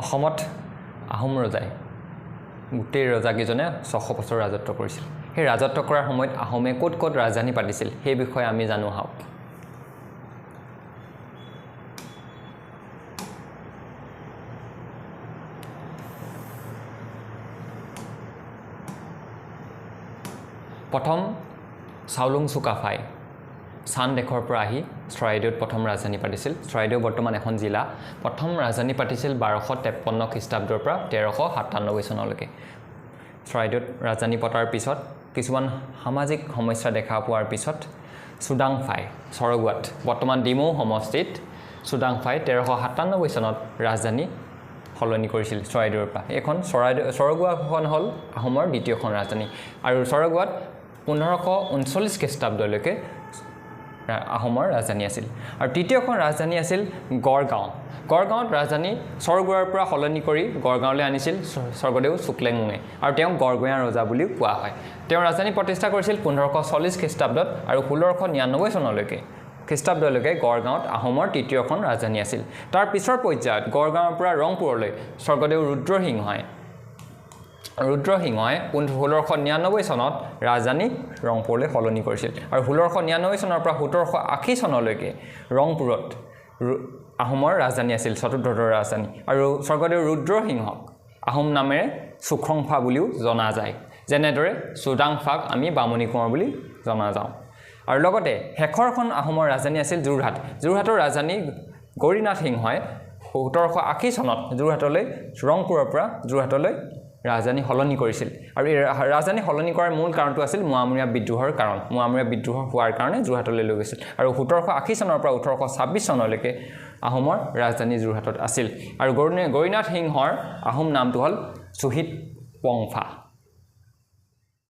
অসমত আহোম ৰজাই গোটেই ৰজাকেইজনে 600 বছৰ ৰাজত্ব কৰিছিল সেই ৰাজত্ব কৰাৰ সময়ত আহোমে ক'ত ক'ত ৰাজধানী পাতিছিল সেই বিষয়ে আমি জানো আহক প্ৰথম চাউলুং চুকাফাই চান দেশৰ পৰা আহি চৰাইদেউত প্ৰথম ৰাজধানী পাতিছিল চৰাইদেউ বৰ্তমান এখন জিলা প্ৰথম ৰাজধানী পাতিছিল 1253 খ্ৰীষ্টাব্দৰ পৰা 1397 চনলৈকে চৰাইদেউত ৰাজধানী পতাৰ পিছত কিছুমান সামাজিক সমস্যা দেখা পোৱাৰ পিছত সুদাংফাই সৰগুৱাত বৰ্তমান ডিমৌ সমষ্টিত সুদাংফাই 1397 চনত ৰাজধানী সলনি কৰিছিল চৰাইদেউৰ পৰা এখন সৰগুৱাখন হ'ল আহোমৰ দ্বিতীয়খন ৰাজধানী আৰু সৰগুৱাত 1539 খ্ৰীষ্টাব্দলৈকে আহোমৰ ৰাজধানী আছিল আৰু তৃতীয়খন ৰাজধানী আছিল গড়গাঁৱত ৰাজধানী সৰগুৱাৰ পৰা সলনি কৰি গড়গাঁৱলৈ আনিছিল স্বৰ্গদেউ শুক্লেংমুঙে আৰু তেওঁ গড়গঞা ৰজা বুলিও কোৱা হয় তেওঁ ৰাজধানী প্ৰতিষ্ঠা কৰিছিল 1540 খ্ৰীষ্টাব্দত আৰু 1699 চনলৈকে খ্ৰীষ্টাব্দলৈকে গড়গাঁৱত আহোমৰ তৃতীয়খন ৰাজধানী আছিল তাৰ পিছৰ পৰ্যায়ত গড়গাঁৱৰ পৰা ৰংপুৰলৈ স্বৰ্গদেউ ৰুদ্ৰসিংহই 1699 চনত ৰাজধানী ৰংপুৰলৈ সলনি কৰিছিল আৰু 1699 চনৰ পৰা 1780 চনলৈকে ৰংপুৰত আহোমৰ ৰাজধানী আছিল চতুৰ্থ ৰাজধানী আৰু স্বৰ্গদেউ ৰুদ্ৰসিংহক আহোম নামেৰে সুখংফা বুলিও জনা যায় যেনেদৰে সুদাংফাক আমি বামুণী কোঁৱৰ বুলি জনা যাওঁ আৰু লগতে শেষৰখন আহোমৰ ৰাজধানী আছিল যোৰহাটৰ ৰাজধানী গৌৰীনাথ সিংহই 1780 চনত ৰংপুৰৰ পৰা যোৰহাটলৈ ৰাজধানী সলনি কৰিছিল আৰু এই ৰাজধানী সলনি কৰাৰ মূল কাৰণটো আছিল মুৱামৰীয়া বিদ্ৰোহৰ কাৰণ মুৱামৰীয়া বিদ্ৰোহ হোৱাৰ কাৰণে যোৰহাটলৈ লৈ গৈছিল আৰু 1780 চনৰ পৰা 1826 চনলৈকে আহোমৰ ৰাজধানী যোৰহাটত আছিল আৰু গৌৰীনাথ সিংহৰ আহোম নামটো হ'ল চুহিত পংফা